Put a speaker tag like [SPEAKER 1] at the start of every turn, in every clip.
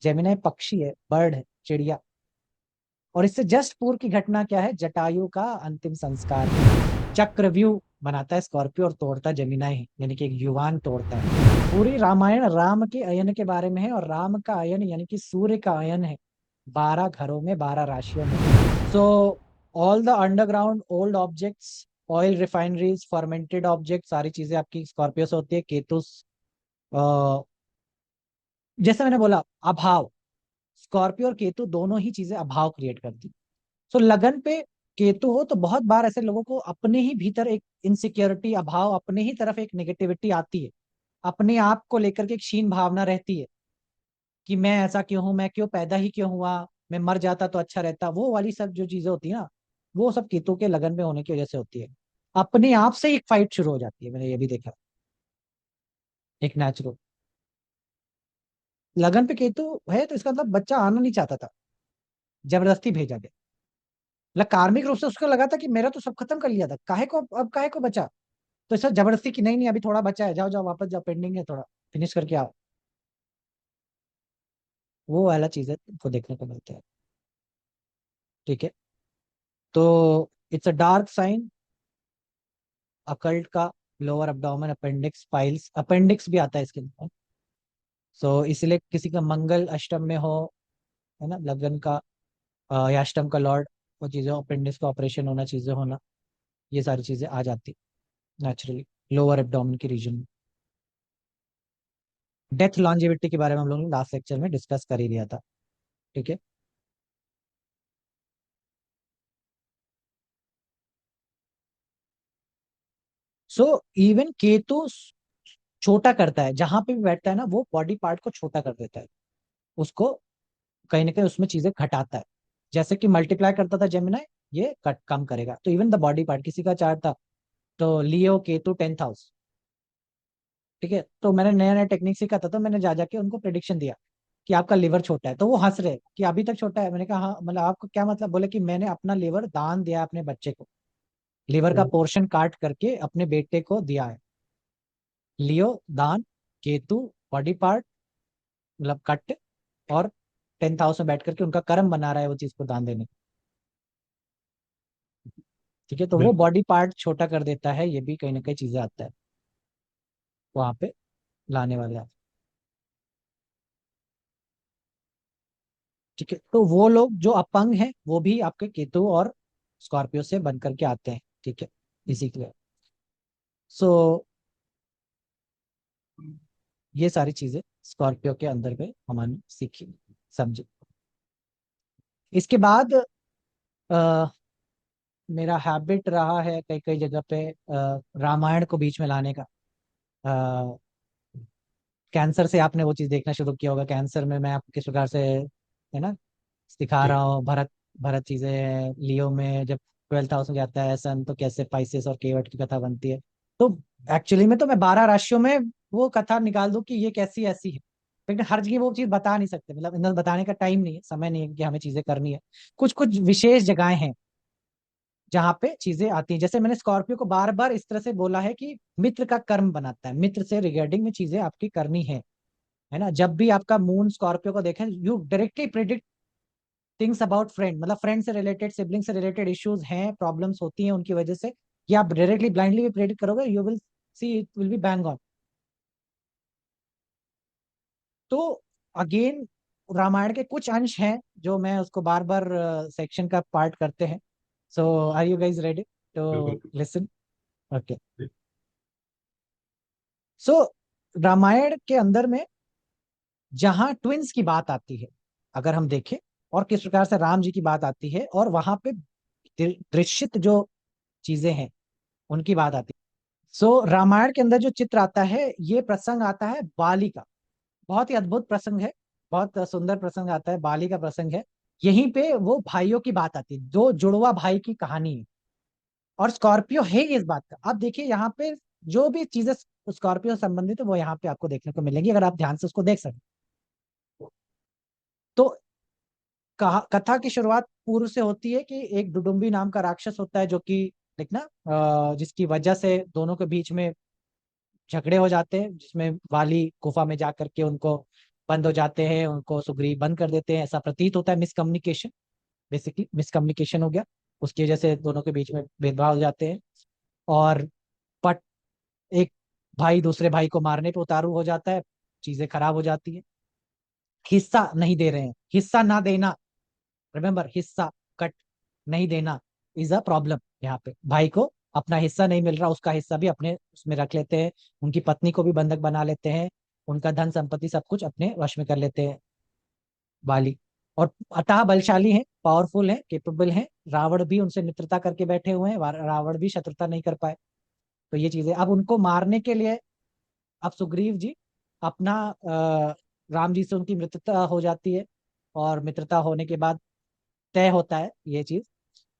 [SPEAKER 1] Gemini पक्षी है, bird है, चिड़िया। और इससे जस्ट पूर्व की घटना क्या है, जटायु का अंतिम संस्कार। चक्रव्यूह बनाता है स्कॉर्पियो और तोड़ता है जेमिनाई, यानी कि एक युवान तोड़ता है। पूरी रामायण राम के अयन के बारे में है, और राम का अयन यानी कि सूर्य का अयन है 12 घरों में, 12 राशियों में। So all the underground old objects, oil refineries, fermented object, सारी चीजें आपकी स्कॉर्पियो से होती है। केतु जैसे मैंने बोला, अभाव। स्कॉर्पियो और केतु दोनों ही चीजें अभाव क्रिएट करती। सो लगन पे केतु हो तो बहुत बार ऐसे लोगों को अपने ही भीतर एक इनसिक्योरिटी, अभाव, अपने ही तरफ एक नेगेटिविटी आती है। अपने आप को लेकर के एक क्षीण भावना रहती है कि मैं ऐसा क्यों हूं, मैं क्यों पैदा ही क्यों हुआ, मैं मर जाता तो अच्छा रहता। वो वाली सब जो चीजें होती है ना, वो सब केतु के लगन में होने की वजह से होती है। अपने आप से एक फाइट शुरू हो जाती है, मैंने ये भी देखा, एक नेचुरल। लगन पे केतु है तो इसका मतलब बच्चा आना नहीं चाहता था, जबरदस्ती भेजा गया। मतलब कार्मिक रूप से उसको लगा था कि मेरा तो सब खत्म कर लिया था, काहे को अब काहे को बचा। तो इस जबरदस्ती की, नहीं नहीं अभी थोड़ा बचा है, जाओ जाओ वापस जाओ, पेंडिंग है थोड़ा, फिनिश करके आओ। वो वाला चीज है को देखने को मिलता है। ठीक है। तो it's a dark sign, occult का lower abdomen, appendix, piles, appendix भी आता है इसके अंदर। सो इसलिए किसी का मंगल अष्टम में हो, है ना, लगन का या अष्टम का लॉर्ड, वो चीजें, अपेंडिक्स का ऑपरेशन होना, चीजें होना, ये सारी चीजें आ जाती नेचुरली लोअर एब्डोमेन के रीजन में। डेथ लॉन्जेविटी के बारे में हम लोग ने लास्ट लेक्चर में डिस्कस कर ही लिया था। ठीक है। सो इवन केतु छोटा करता है, जहां पे भी बैठता है ना वो बॉडी पार्ट को छोटा कर देता है, उसको कहीं ना कहीं उसमें चीजें घटाता है। जैसे कि मल्टीप्लाई करता था जेमिनाई, ये कट कम करेगा। तो इवन द बॉडी पार्ट, किसी का चार्ट था तो लियो केतु 10th हाउस। ठीक है, तो मैंने नया नया टेक्निक सीखा था, तो मैंने जा जाके उनको प्रिडिक्शन दिया कि आपका लिवर छोटा है। तो वो हंस रहे कि अभी तक छोटा है। मैंने कहा हाँ, मतलब आपको क्या मतलब। बोले कि मैंने अपना लिवर दान दिया अपने बच्चे को, लिवर का पोर्शन काट करके अपने बेटे को दिया है। लियो दान, केतु बॉडी पार्ट, मतलब कट, और 10th हाउस में बैठ करके उनका कर्म बना रहा है वो चीज को दान देने। ठीक है, तो वो
[SPEAKER 2] बिल्कुल।
[SPEAKER 1] बॉडी पार्ट छोटा कर देता है, ये भी कहीं ना कहीं चीजें आता है वहां पे लाने वाले आप। ठीक है, तो वो लोग जो अपंग हैं वो भी आपके केतु और स्कॉर्पियो से बन करके आते हैं। ठीक है, इसी के लिए। सो ये सारी चीजें स्कॉर्पियो के अंदर में हमने सीखी, समझी। इसके बाद मेरा हैबिट रहा है कई कई जगह पे रामायण को बीच में लाने का। कैंसर से आपने वो चीज देखना शुरू किया होगा, कैंसर में मैं आपको किस प्रकार से, है ना, सिखा
[SPEAKER 2] जी।
[SPEAKER 1] रहा हूँ। भरत, भरत चीजें हैं लियो में, जब 12th हाउस में जाता है सन तो कैसे पाइसेस और केवट की कथा बनती है। तो एक्चुअली में तो मैं 12 राशियों में वो कथा निकाल दूं कि ये कैसी ऐसी है, लेकिन हर जगह वो चीज बता नहीं सकते, मतलब इतना बताने का टाइम नहीं है, समय नहीं है कि हमें चीजें करनी है। कुछ कुछ विशेष जगहें हैं जहाँ पे चीजें आती हैं। जैसे मैंने स्कॉर्पियो को बार बार इस तरह से बोला है कि मित्र का कर्म बनाता है, मित्र से रिगार्डिंग में चीजें आपकी करनी है ना। जब भी आपका मून स्कॉर्पियो को देखें, you directly predict things about friend, मतलब फ्रेंड से रिलेटेड, सिबलिंग से रिलेटेड इश्यूज हैं, प्रॉब्लम्स होती हैं उनकी वजह से, या आप डायरेक्टली ब्लाइंडली भी प्रेडिक्ट करोगे, you will see it will B bang on. तो अगेन रामायण के कुछ अंश हैं जो मैं उसको बार बार सेक्शन का पार्ट करते हैं। So are you guys ready to
[SPEAKER 2] बिल्कुल।
[SPEAKER 1] लिसन? ओके।
[SPEAKER 2] जी।
[SPEAKER 1] सो रामायण के अंदर में जहां ट्विंस की बात आती है, अगर हम देखें, और किस प्रकार से राम जी की बात आती है, और वहां पे दृश्यत जो चीजें हैं उनकी बात आती है। सो रामायण के अंदर जो चित्र आता है, ये प्रसंग आता है बाली का। बहुत ही अद्भुत प्रसंग है, बहुत सुंदर प्रसंग आता है, बाली का प्रसंग है। यहीं पे वो भाइयों की बात आती है, दो जुड़वा भाई की कहानी है, और स्कॉर्पियो है इस बात का। आप देखिए यहाँ पे जो भी चीजें स्कॉर्पियो से संबंधित है वो यहाँ पे आपको देखने को मिलेंगी, अगर आप ध्यान से उसको देख सकें। तो कथा की शुरुआत पूर्व से होती है कि एक डुडुम्बी नाम का राक्षस होता है, जो कि देखना जिसकी वजह से दोनों के बीच में झगड़े हो जाते हैं, जिसमें वाली गुफा में जा करके उनको बंद हो जाते हैं, उनको सुग्रीव बंद कर देते हैं, ऐसा प्रतीत होता है। मिसकम्युनिकेशन, बेसिकली मिसकम्युनिकेशन हो गया, उसकी वजह से दोनों के बीच में भेदभाव हो जाते हैं। और पट एक भाई दूसरे भाई को मारने पे उतारू हो जाता है, चीजें खराब हो जाती है। हिस्सा नहीं दे रहे हैं, हिस्सा ना देना, रिमेम्बर, हिस्सा कट नहीं देना इज अ प्रॉब्लम। यहाँ पे भाई को अपना हिस्सा नहीं मिल रहा, उसका हिस्सा भी अपने उसमें रख लेते हैं, उनकी पत्नी को भी बंधक बना लेते हैं, उनका धन संपत्ति सब कुछ अपने वश में कर लेते हैं वाली। और अतः बलशाली हैं, पावरफुल हैं, केपेबल हैं। रावण भी उनसे मित्रता करके बैठे हुए हैं, रावण भी शत्रुता नहीं कर पाए। तो ये चीजें अब उनको मारने के लिए, अब सुग्रीव जी अपना राम जी से उनकी मित्रता हो जाती है। और मित्रता होने के बाद तय होता है ये चीज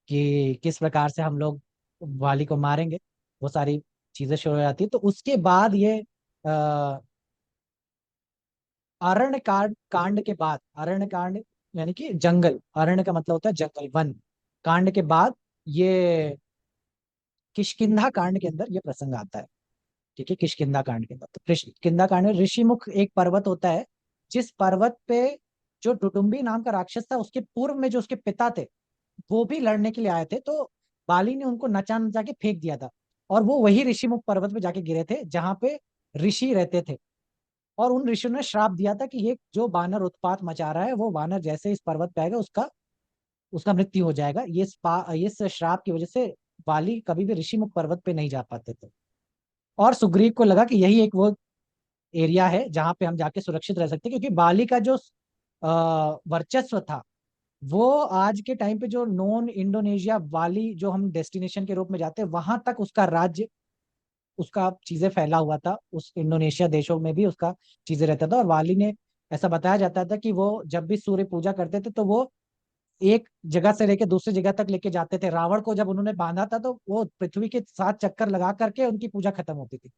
[SPEAKER 1] कि किस प्रकार से हम लोग वाली को मारेंगे, वो सारी चीजें शुरू हो जाती है। तो उसके बाद ये अरण्य कांड के बाद, अरण्य कांड यानी कि जंगल, अरण्य का मतलब होता है जंगल, वन, कांड के बाद ये किष्किंधा कांड के अंदर ये प्रसंग आता है। ठीक है, किष्किंधा कांड के अंदर, तो किष्किंधा कांड में ऋषिमुख एक पर्वत होता है, जिस पर्वत पे जो डुडुम्बी नाम का राक्षस था, उसके पूर्व में जो उसके पिता थे वो भी लड़ने के लिए आए थे। तो बाली ने उनको नचा नचा के फेंक दिया था, और वो वही ऋषिमुख पर्वत पे जाके गिरे थे जहां पे ऋषि रहते थे। और उन ऋषियों ने श्राप दिया था कि ये जो वानर उत्पात मचा रहा है, वो वानर जैसे इस पर्वत पे आएगा उसका उसका मृत्यु हो जाएगा। इस श्राप की वजह से बाली कभी भी ऋषिमुख पर्वत पे नहीं जा पाते थे। और सुग्रीव को लगा कि यही एक वो एरिया है जहां पे हम जाके सुरक्षित रह सकते हैं, क्योंकि बाली का जो वर्चस्व था, वो आज के टाइम पे जो नॉन इंडोनेशिया वाली जो हम डेस्टिनेशन के रूप में जाते हैं वहां तक उसका राज्य, उसका चीजें फैला हुआ था, उस इंडोनेशिया देशों में भी उसका चीजें रहता था। और वाली ने, ऐसा बताया जाता था कि वो जब भी सूर्य पूजा करते थे तो वो एक जगह से लेके दूसरी जगह तक लेके जाते थे। रावण को जब उन्होंने बांधा था तो वो पृथ्वी के 7 चक्कर लगा करके उनकी पूजा खत्म होती थी।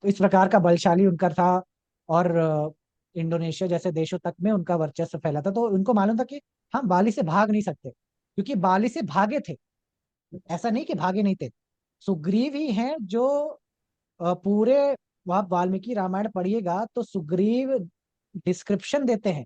[SPEAKER 1] तो इस प्रकार का बलशाली उनका था। और इंडोनेशिया जैसे देशों तक में उनका वर्चस्व फैला था। तो उनको मालूम था कि हम बाली से भाग नहीं सकते, क्योंकि बाली से भागे थे, ऐसा नहीं कि भागे नहीं थे। सुग्रीव ही हैं जो पूरे, आप वाल्मीकि रामायण पढ़िएगा तो सुग्रीव डिस्क्रिप्शन देते हैं।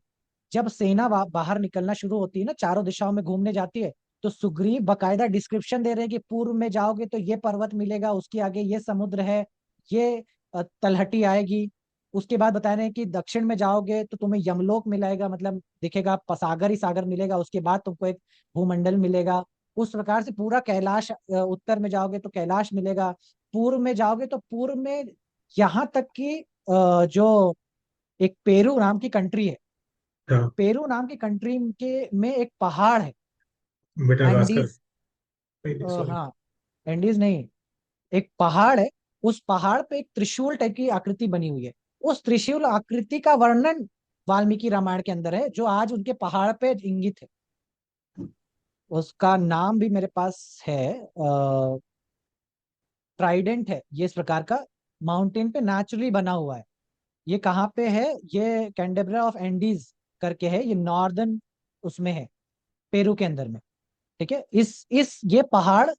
[SPEAKER 1] जब सेना बाहर निकलना शुरू होती है ना, चारों दिशाओं में घूमने जाती है, तो सुग्रीव बकायदा डिस्क्रिप्शन दे रहे हैं कि पूर्व में जाओगे तो ये पर्वत मिलेगा, उसके आगे ये समुद्र है, ये तलहटी आएगी। उसके बाद बता रहे हैं कि दक्षिण में जाओगे तो तुम्हें यमलोक मिलेगा, मतलब दिखेगा, सागर ही सागर मिलेगा, उसके बाद तुमको एक भूमंडल मिलेगा। उस प्रकार से पूरा कैलाश, उत्तर में जाओगे तो कैलाश मिलेगा, पूर्व में जाओगे तो पूर्व में यहाँ तक कि जो एक पेरू नाम की कंट्री है,
[SPEAKER 2] हाँ।
[SPEAKER 1] पेरू नाम की कंट्री के में एक पहाड़ है,
[SPEAKER 2] मेडागास्कर।
[SPEAKER 1] एंडीज,
[SPEAKER 2] नहीं नहीं, सॉरी।
[SPEAKER 1] हाँ, एंडीज नहीं, एक पहाड़ है। उस पहाड़ पे एक त्रिशूल टाइप की आकृति बनी हुई है। उस त्रिशूल आकृति का वर्णन वाल्मीकि रामायण के अंदर है, जो आज उनके पहाड़ पे इंगित है। उसका नाम भी मेरे पास है, ट्राइडेंट है ये, इस प्रकार का माउंटेन पे नेचुरली बना हुआ है। ये कहाँ पे है? ये कैंडेबरा ऑफ एंडीज करके है, ये नॉर्दर्न उसमें है, पेरू के अंदर में। ठीक है, इस ये पहाड़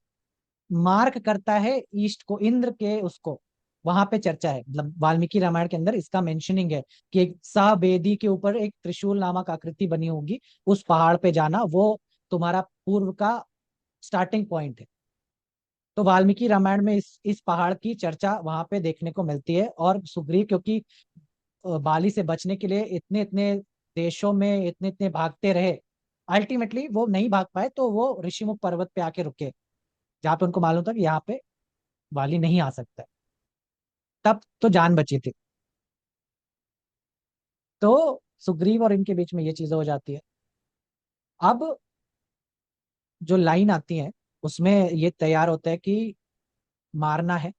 [SPEAKER 1] मार्क करता है ईस्ट को, इंद्र के उसको, वहां पे चर्चा है, मतलब वाल्मीकि रामायण के अंदर इसका मेंशनिंग है कि एक सहवेदी के ऊपर एक त्रिशूल नामक आकृति बनी होगी, उस पहाड़ पे जाना, वो तुम्हारा पूर्व का स्टार्टिंग पॉइंट है। तो वाल्मीकि रामायण में इस पहाड़ की चर्चा वहां पे देखने को मिलती है। और सुग्रीव क्योंकि बाली से बचने के लिए इतने इतने देशों में इतने इतने भागते रहे, अल्टीमेटली वो नहीं भाग पाए, तो वो ऋषिमुख पर्वत पे आके रुके, जहाँ पे उनको मालूम था कि यहाँ पे वाली नहीं आ सकता है। तब तो जान बची थी। तो सुग्रीव और इनके बीच में ये चीजें हो जाती है। अब जो लाइन आती है उसमें ये तैयार होता है कि मारना है।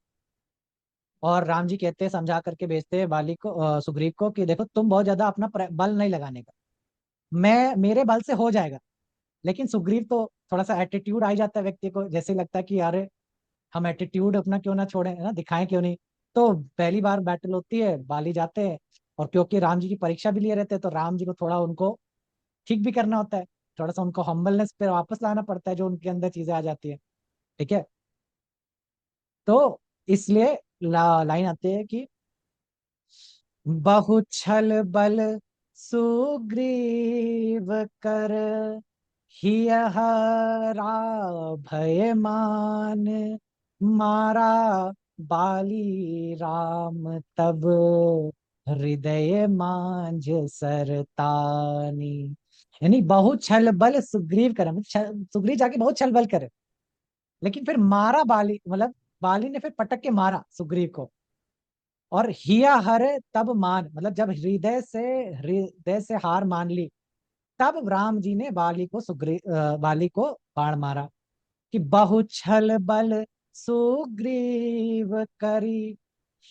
[SPEAKER 1] और राम जी कहते हैं, समझा करके भेजते हैं बाली को, सुग्रीव को, कि देखो तुम बहुत ज्यादा अपना बल नहीं लगाने का, मैं मेरे बल से हो जाएगा। लेकिन सुग्रीव तो थोड़ा सा एटीट्यूड आ ही जाता है व्यक्ति को, जैसे लगता है कि यार हम एटीट्यूड अपना क्यों ना छोड़े, है ना, दिखाएं क्यों नहीं। तो पहली बार बैटल होती है, बाली जाते हैं, और क्योंकि राम जी की परीक्षा भी लिए रहते हैं तो राम जी को थोड़ा उनको ठीक भी करना होता है, थोड़ा सा उनको हम्बलनेस पे वापस लाना पड़ता है, जो उनके अंदर चीजें आ जाती है। ठीक है, तो इसलिए लाइन आती है कि बहु छल बल सुग्रीव कर, हियहरा भय मान, मारा बाली राम तब, हृदय मांझ सरतानी। यानी बहुत छल बल सुग्रीव करे, मतलब सुग्रीव जाके बहुत छल बल करे, लेकिन फिर मारा बाली, मतलब बाली ने फिर पटक के मारा सुग्रीव को। और हिया हर तब मान, मतलब जब हृदय से हार मान ली, तब राम जी ने बाली को बाण मारा। कि बहु छल बल सुग्रीव करी,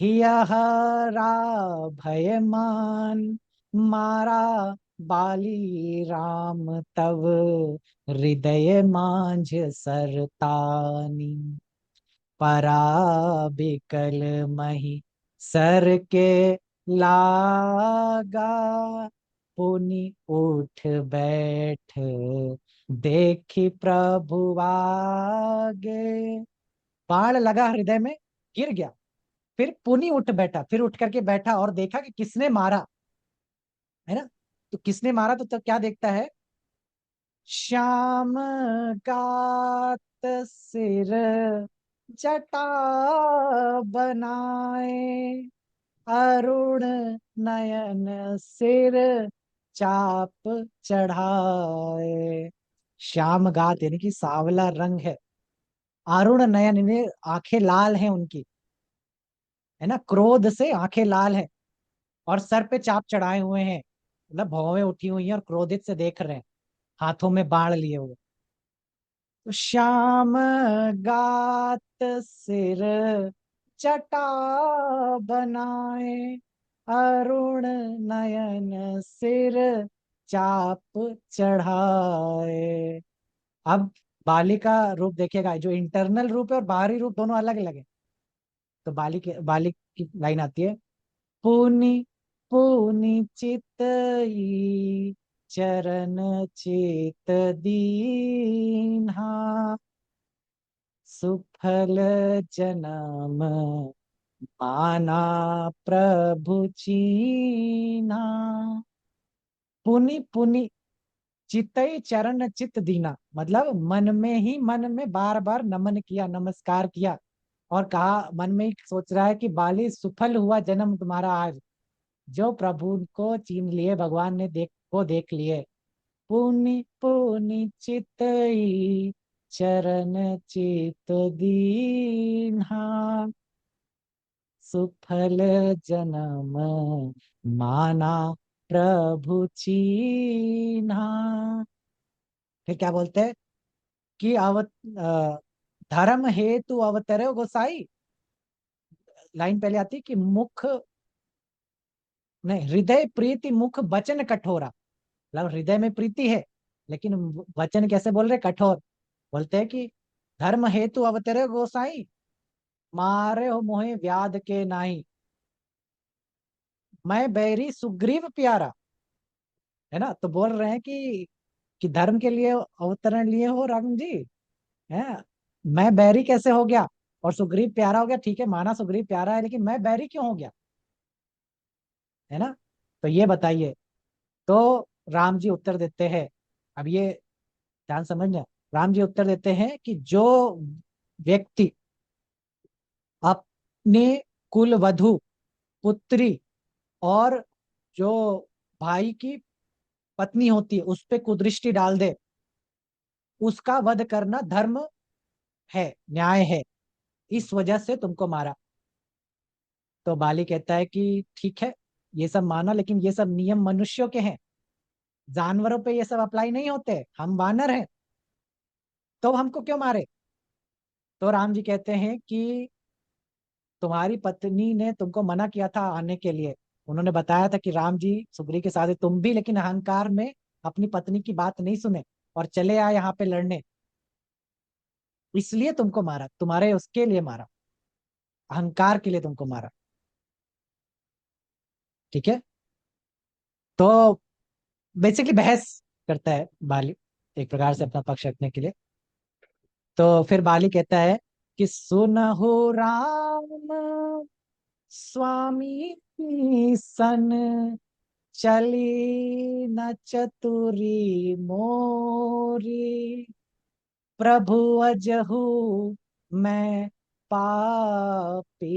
[SPEAKER 1] हिया हरा भय मान, मारा बाली राम तब, हृदय मांझ सरतानी। पराबिकल मही सर के लागा, पुनि उठ बैठ देखी प्रभु आगे। बाण लगा हृदय में, गिर गया, फिर पुनि उठ बैठा, फिर उठ करके बैठा और देखा कि किसने मारा, है ना। तो किसने मारा, तो क्या देखता है, श्याम गात सिर जटा बनाए, अरुण नयन सिर चाप चढ़ाए। श्याम गात यानी कि सांवला रंग है, अरुण नयन यानी आंखें लाल हैं उनकी, है ना, क्रोध से आंखें लाल हैं, और सर पे चाप चढ़ाए हुए हैं, मतलब भौवें उठी हुई हैं और क्रोधित से देख रहे हैं, हाथों में बाण लिए हुए। तो श्याम गात सिर जटा बनाए, अरुण नयन सिर चाप चढ़ाए। अब बाली का रूप देखिएगा, जो इंटरनल रूप है और बाहरी रूप दोनों अलग अलग है। तो बाली की लाइन आती है, पुनि पुनि चितई चरण चित दीन्हा, सुफल जन्म माना प्रभु चीन्हा। पुनि पुनि चितई चरण चित दीना, मतलब मन में ही मन में बार बार नमन किया, नमस्कार किया, और कहा, मन में ही सोच रहा है कि बाली सुफल हुआ जन्म तुम्हारा आज, जो प्रभु को चीन लिए, भगवान ने देख लिए। पुनि पुनि चितई चरण चित दीन्हा, सुफल जन्म माना प्रभु चीन्हा। फिर क्या बोलते हैं कि धर्म हेतु अवतरे गोसाई। लाइन पहले आती है कि मुख, नहीं, हृदय प्रीति मुख बचन कठोरा, मतलब हृदय में प्रीति है, लेकिन वचन कैसे बोल रहे, कठोर। बोलते हैं कि धर्म हेतु अवतरे गोसाई, मारे हो मोहे व्याध के नाही, मैं बैरी सुग्रीव प्यारा, है ना। तो बोल रहे हैं कि धर्म के लिए अवतरण लिए हो राम जी, है। मैं बैरी कैसे हो गया और सुग्रीव प्यारा हो गया, ठीक है, माना सुग्रीव प्यारा है, लेकिन मैं बैरी क्यों हो गया, है ना। तो ये बताइए। तो राम जी उत्तर देते हैं, अब ये ध्यान समझना, राम जी उत्तर देते हैं कि जो व्यक्ति अपने कुल वधु, पुत्री, और जो भाई की पत्नी होती है उस पे कुदृष्टि डाल दे, उसका वध करना धर्म है, न्याय है, इस वजह से तुमको मारा। तो बाली कहता है कि ठीक है, ये सब माना, लेकिन ये सब नियम मनुष्यों के हैं, जानवरों पे ये सब अप्लाई नहीं होते, हम वानर हैं, तो हमको क्यों मारे। तो राम जी कहते हैं कि तुम्हारी पत्नी ने तुमको मना किया था आने के लिए, उन्होंने बताया था कि राम जी सुग्रीव के साथ है, तुम भी लेकिन अहंकार में अपनी पत्नी की बात नहीं सुने और चले आए यहाँ पे लड़ने, इसलिए तुमको मारा, तुम्हारे उसके लिए मारा, अहंकार के लिए तुमको मारा। ठीक है। तो बेसिकली बहस करता है बाली, एक प्रकार से अपना पक्ष रखने के लिए। तो फिर बाली कहता है कि सुनहु राम स्वामी सन चली न चतुरी मोरी, प्रभु अजहू मैं पापी,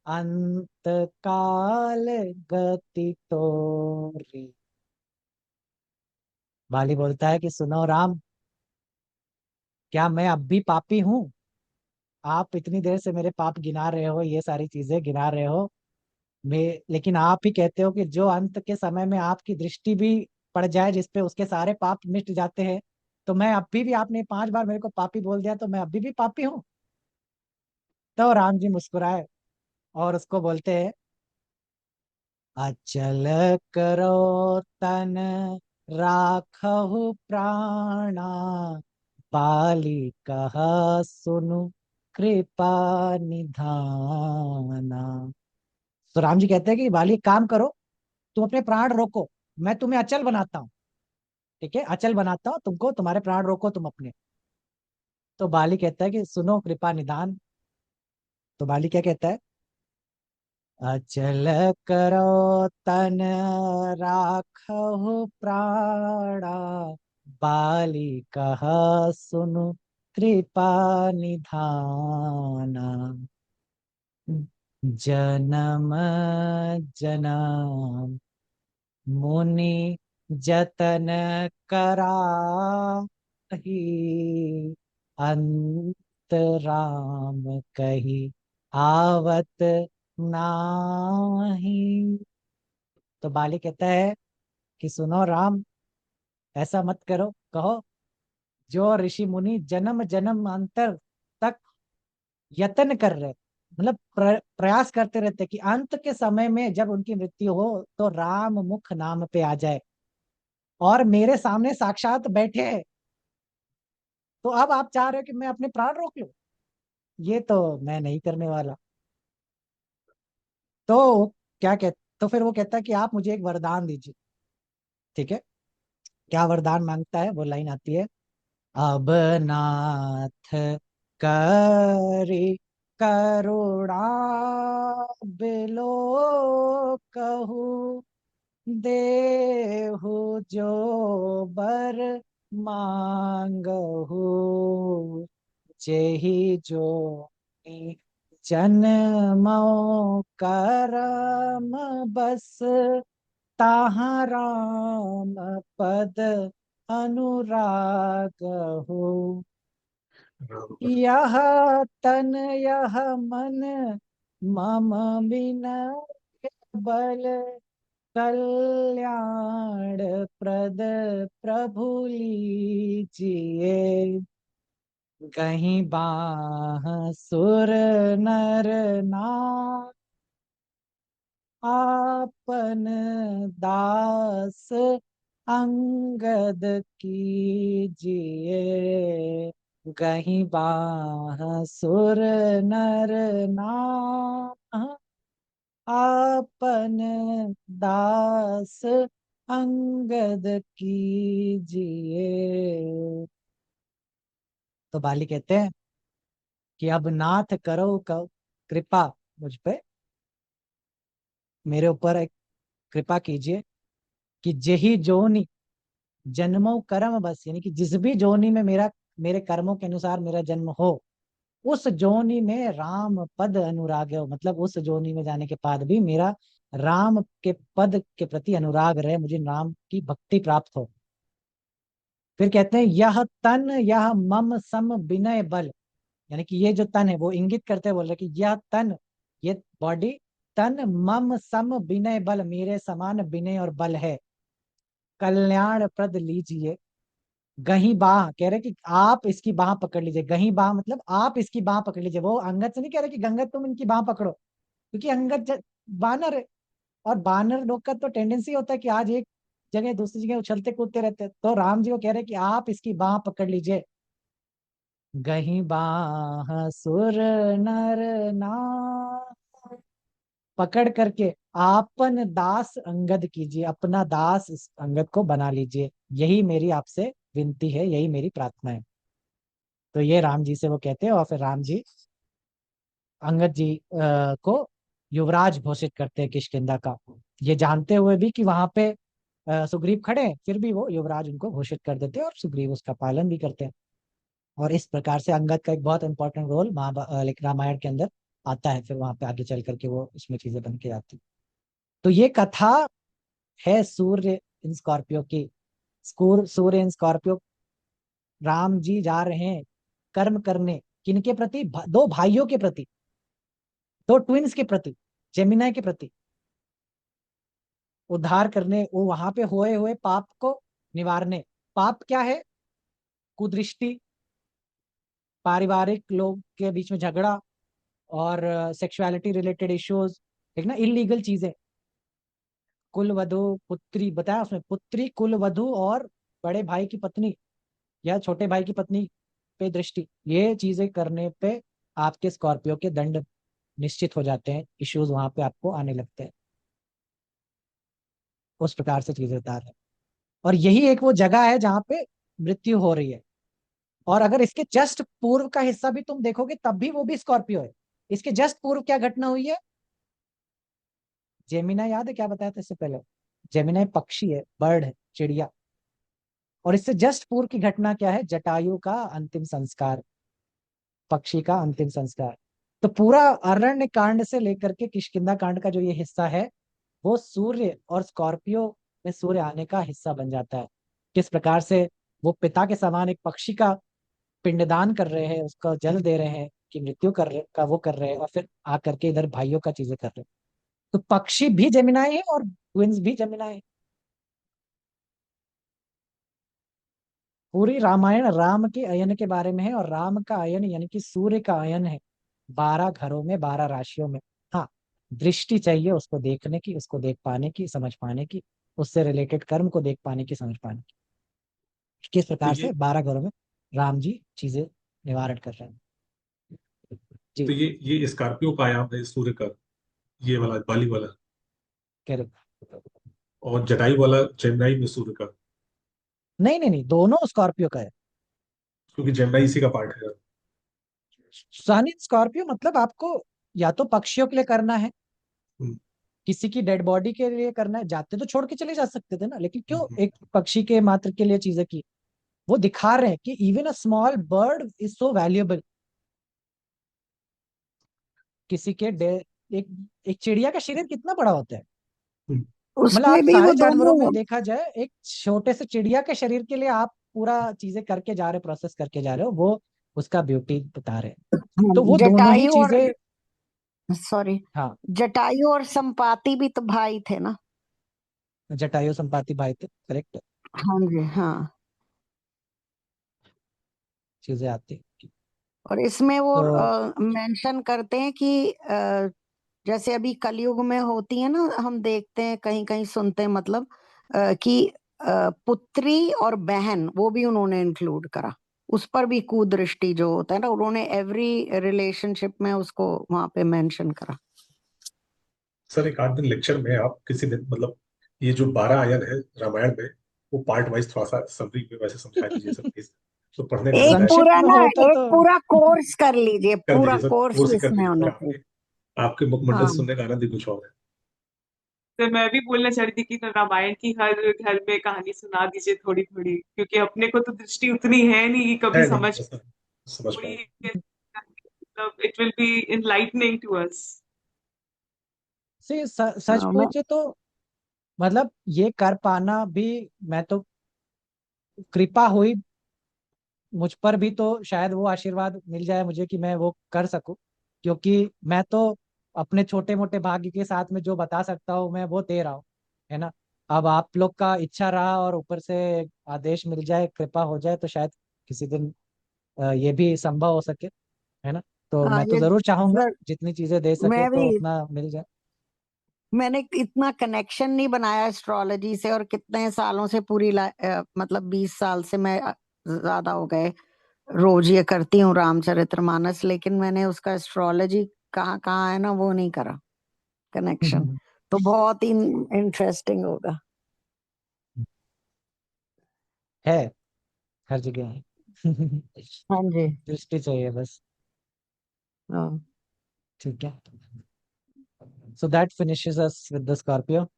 [SPEAKER 1] अंत काल गति तोरी। बाली बोलता है कि सुनो राम, क्या मैं अब भी पापी हूँ? आप इतनी देर से मेरे पाप गिना रहे हो, ये सारी चीजें गिना रहे हो, मैं, लेकिन आप ही कहते हो कि जो अंत के समय में आपकी दृष्टि भी पड़ जाए जिस पे, उसके सारे पाप मिट जाते हैं। तो मैं अभी भी, आपने 5 बार मेरे को पापी बोल दिया, तो मैं अभी भी पापी हूँ? तो राम जी मुस्कुराए और उसको बोलते हैं, अचल करो तन राखहु प्राणा, बाली कहा सुनु कृपा निधाना। तो राम जी कहते हैं कि बाली एक काम करो, तुम अपने प्राण रोको, मैं तुम्हें अचल बनाता हूँ। ठीक है, अचल बनाता हूँ तुमको, तुम्हारे प्राण रोको तुम अपने। तो बाली कहता है कि सुनो कृपा निधान। तो बाली क्या कहता है, अचल करो तन राखहु प्राणा, बाली कहा सुनु कृपा निधाना। जन्म जन्म मुनि जतन कराही, अंत राम कही आवत नाही। तो बाली कहता है कि सुनो राम, ऐसा मत करो, कहो, जो ऋषि मुनि जन्म जन्मांतर तक यत्न कर रहे, मतलब प्रयास करते रहते कि अंत के समय में जब उनकी मृत्यु हो तो राम मुख नाम पे आ जाए, और मेरे सामने साक्षात बैठे हैं, तो अब आप चाह रहे हो कि मैं अपने प्राण रोक लूं? ये तो मैं नहीं करने वाला। तो क्या कह तो फिर वो कहता है कि आप मुझे एक वरदान दीजिए। ठीक है, क्या वरदान मांगता है? वो लाइन आती है, अब नाथ करी करुणा बिलो कहूँ, देहु जो बर मांगहु, जेहि जो जन्मो करम बस, ताहाँ राम पद अनुराग हो।
[SPEAKER 2] राम पर।
[SPEAKER 1] यह तन यह मन मम विनय बल, कल्याण प्रद प्रभु लीजिए, कहीं बाह सुर नर नाथ, आपन दास अंगद कीजिए, कहीं बाह सुर नर नाथ, आपन दास अंगद कीजिए। तो बाली कहते हैं कि अब नाथ करो कृपा मुझ पे, मेरे ऊपर एक कृपा कीजिए, कि जेही जोनि जन्मों कर्म बस, यानी कि जिस भी जोनी में मेरा, मेरे कर्मों के अनुसार मेरा जन्म हो, उस जोनी में राम पद अनुराग हो, मतलब उस जोनी में जाने के बाद भी मेरा राम के पद के प्रति अनुराग रहे, मुझे राम की भक्ति प्राप्त हो। फिर कहते हैं, यह तन यह मम सम विनय बल, यानी कि ये जो तन है वो इंगित करते बोल रहे कि यह तन, ये बॉडी, तन मम सम विनय बल, मेरे समान विनय और बल है, कल्याण प्रद लीजिए। गही बाह कह रहे कि आप इसकी बाह पकड़ लीजिए, गही बाह मतलब आप इसकी बाह पकड़ लीजिए, वो अंगद से नहीं कह रहे कि गंगत तुम इनकी बाह पकड़ो, क्योंकि अंगद बानर है, और बानर लोग का तो टेंडेंसी होता है कि आज एक जगह दूसरी जगह उछलते कूदते रहते हैं, तो राम जी को कह रहे कि आप इसकी बाह पकड़ लीजिए। गही बाह सुर नर नाथ, पकड़ करके आपन दास अंगद कीजिए, अपना दास इस अंगद को बना लीजिए, यही मेरी आपसे विनती है, यही मेरी प्रार्थना है। तो ये राम जी से वो कहते हैं, और फिर राम जी अंगद जी को युवराज घोषित करते हैं किष्किंधा का, ये जानते हुए भी कि वहां पे सुग्रीव खड़े हैं, फिर भी वो युवराज उनको घोषित कर देते हैं और सुग्रीव उसका पालन भी करते हैं। और इस प्रकार से अंगद का एक बहुत इंपॉर्टेंट रोल रामायण के अंदर आता है, फिर वहां पे आगे चल करके वो उसमें चीजें बन के आती। तो ये कथा है सूर्य इन स्कॉर्पियो की। सूर्य इन स्कॉर्पियो, राम जी जा रहे हैं कर्म करने, किनके प्रति? दो भाइयों के प्रति, दो ट्विंस के प्रति, जेमिनाई के प्रति, उद्धार करने, वो वहां पे हुए हुए पाप को निवारने। पाप क्या है? कुदृष्टि, पारिवारिक लोग के बीच में झगड़ा, और सेक्सुअलिटी रिलेटेड इश्यूज, ठीक ना, इलीगल चीजें, कुल वधु, पुत्री बताया उसमें, पुत्री, कुल वधु और बड़े भाई की पत्नी या छोटे भाई की पत्नी पे दृष्टि, ये चीजें करने पे आपके स्कॉर्पियो के दंड निश्चित हो जाते हैं, इश्यूज वहां पे आपको आने लगते हैं। उस प्रकार से चीजें उतार है। और यही एक वो जगह है जहाँ पे मृत्यु हो रही है। और अगर इसके जस्ट पूर्व का हिस्सा भी तुम देखोगे तब भी वो भी स्कॉर्पियो है। इसके जस्ट पूर्व क्या घटना हुई है? जेमिना, याद है क्या बताया था इससे पहले? जेमिना पक्षी है, बर्ड है, चिड़िया। और इससे जस्ट पूर्व की घटना क्या है? जटायु का अंतिम संस्कार, पक्षी का अंतिम संस्कार। तो पूरा अरण्य कांड से लेकर के किष्किंधा कांड का जो ये हिस्सा है, वो सूर्य और स्कॉर्पियो में सूर्य आने का हिस्सा बन जाता है। किस प्रकार से वो पिता के समान एक पक्षी का पिंडदान कर रहे हैं, उसका जल दे रहे हैं, कि मृत्यु कर रहे का वो कर रहे हैं, और फिर आकर के इधर भाइयों का चीजें कर रहे हैं। तो पक्षी भी जेमिनाई है और ट्विंस भी जेमिनाई है। पूरी रामायण राम के अयन के बारे में है, और राम का अयन यानी कि सूर्य का अयन है 12 घरों में, 12 राशियों में। हाँ, दृष्टि चाहिए उसको देखने की, उसको देख पाने की, समझ पाने की, उससे रिलेटेड कर्म को देख पाने की, समझ पाने की, किस
[SPEAKER 2] तो
[SPEAKER 1] प्रकार
[SPEAKER 2] ये
[SPEAKER 1] से 12 घरों में राम जी चीजें निवारण कर रहे हैं।
[SPEAKER 2] तो
[SPEAKER 1] जी,
[SPEAKER 2] ये स्कॉर्पियो का आयाम है सूर्य का, ये वाला बाली वाला।
[SPEAKER 1] करेक्ट।
[SPEAKER 2] और जटायु वाला चेन्नई में सूर्य का,
[SPEAKER 1] नहीं नहीं नहीं, दोनों स्कॉर्पियो का है।
[SPEAKER 2] क्योंकि चेन्नई इसी का पार्ट है।
[SPEAKER 1] सन इन स्कॉर्पियो मतलब आपको या तो पक्षियों के लिए करना है,
[SPEAKER 2] हम्म,
[SPEAKER 1] किसी की डेड बॉडी के लिए करना है, जाते तो छोड़ के चले जा सकते थे ना, लेकिन क्यों
[SPEAKER 2] हम्म।
[SPEAKER 1] एक पक्षी के मात्र के लिए चीजें की? वो दिखा रहे हैं कि even a small bird is so valuable. किसी के एक एक चिड़िया का शरीर कितना बड़ा होता है?
[SPEAKER 2] हम्म।
[SPEAKER 1] मतलब आप
[SPEAKER 3] उसमें भी वो
[SPEAKER 1] सारे जानवरों में
[SPEAKER 3] दोनों।
[SPEAKER 1] देखा जाए, एक छोटे से चिड़िया के शरीर के लिए आप पूरा चीजें करके जा रहे, प्रोसेस करके जा रहे हो, वो उसका ब्यूटी बता रहे हैं।
[SPEAKER 3] हाँ,
[SPEAKER 1] तो वो दोनों ही
[SPEAKER 3] जटायु और
[SPEAKER 1] चीजें।
[SPEAKER 3] सॉरी,
[SPEAKER 1] हाँ,
[SPEAKER 3] जटायु और संपाति भी तो भाई थे ना।
[SPEAKER 1] जटायु संपाति भाई थे, करेक्ट।
[SPEAKER 3] हाँ जी, हाँ।
[SPEAKER 1] चीजें आती।
[SPEAKER 3] और इसमें वो
[SPEAKER 1] तो
[SPEAKER 3] मेंशन करते हैं कि जैसे अभी कलयुग में होती है ना, हम देखते हैं कहीं कहीं सुनते हैं, मतलब कि पुत्री और बहन वो भी उन्होंने इंक्लूड करा। उस पर भी कुदृष्टि जो होता है ना, उन्होंने एवरी रिलेशनशिप में उसको वहां पे मेंशन करा।
[SPEAKER 2] सर एक आध दिन लेक्चर में आप किसी दिन, मतलब ये जो 12 आयन है रामायण में, वो पार्ट वाइज थोड़ा सा समरी में वैसे समझा दीजिए सब प्लीज, तो पढ़ने में
[SPEAKER 3] एक
[SPEAKER 2] मजा आए।
[SPEAKER 3] पूरा
[SPEAKER 1] संक्षिप्त में
[SPEAKER 3] ना,
[SPEAKER 1] होता
[SPEAKER 3] एक
[SPEAKER 1] तो
[SPEAKER 3] पूरा कोर्स कर लीजिए,
[SPEAKER 2] कर
[SPEAKER 3] पूरा
[SPEAKER 2] दीजिए सर,
[SPEAKER 3] कोर्स
[SPEAKER 2] कोर्स ही कर
[SPEAKER 3] इसमें
[SPEAKER 2] दीजिए सर।
[SPEAKER 3] होना चाहिए।
[SPEAKER 2] आपके मुखमंडल से
[SPEAKER 3] हाँ।
[SPEAKER 2] सुनने का आनंद ही कुछ और है।
[SPEAKER 4] तो मैं भी बोलना चाह रही थी कि रामायण की हर घर में कहानी सुना दीजिए थोड़ी थोड़ी, क्योंकि अपने को तो दृष्टि उतनी है नहीं कि कभी
[SPEAKER 2] है नहीं
[SPEAKER 4] समझ
[SPEAKER 2] ऐसा, समझ
[SPEAKER 4] थोड़ी,
[SPEAKER 2] पाए।
[SPEAKER 4] मतलब it will be enlightening to us.
[SPEAKER 1] से सच
[SPEAKER 3] हाँ, मैं
[SPEAKER 1] पूछे तो मतलब ये कर पाना भी, मैं तो कृपा हुई मुझ पर भी तो शायद वो आशीर्वाद मिल जाए मुझे कि मैं वो कर सकूं। क्योंकि मैं तो अपने छोटे मोटे भाग्य के साथ में जो बता सकता हूँ मैं वो दे रहा हूँ, है ना। अब आप लोग का इच्छा रहा और ऊपर से आदेश मिल जाए, कृपा हो जाए, तो शायद किसी दिन ये भी संभव हो सके, है ना। तो
[SPEAKER 3] हाँ,
[SPEAKER 1] मैं तो
[SPEAKER 3] ये
[SPEAKER 1] जरूर चाहूंगा
[SPEAKER 3] सर,
[SPEAKER 1] जितनी चीजें दे सके
[SPEAKER 3] मैं भी,
[SPEAKER 1] तो उतना मिल जाए।
[SPEAKER 3] मैंने इतना कनेक्शन नहीं बनाया एस्ट्रोलॉजी से, और कितने सालों से मतलब 20 साल से मैं ज्यादा हो गए रोज ये करती हूँ रामचरितमानस, लेकिन मैंने उसका एस्ट्रोलॉजी कहाँ कहाँ है ना वो नहीं करा कनेक्शन। तो बहुत ही इंटरेस्टिंग होगा।
[SPEAKER 1] है, हर जगह है।
[SPEAKER 3] हाँ जी।
[SPEAKER 1] दृष्टि चाहिए बस।
[SPEAKER 3] हाँ।
[SPEAKER 1] ठीक है। So that finishes us with the Scorpio.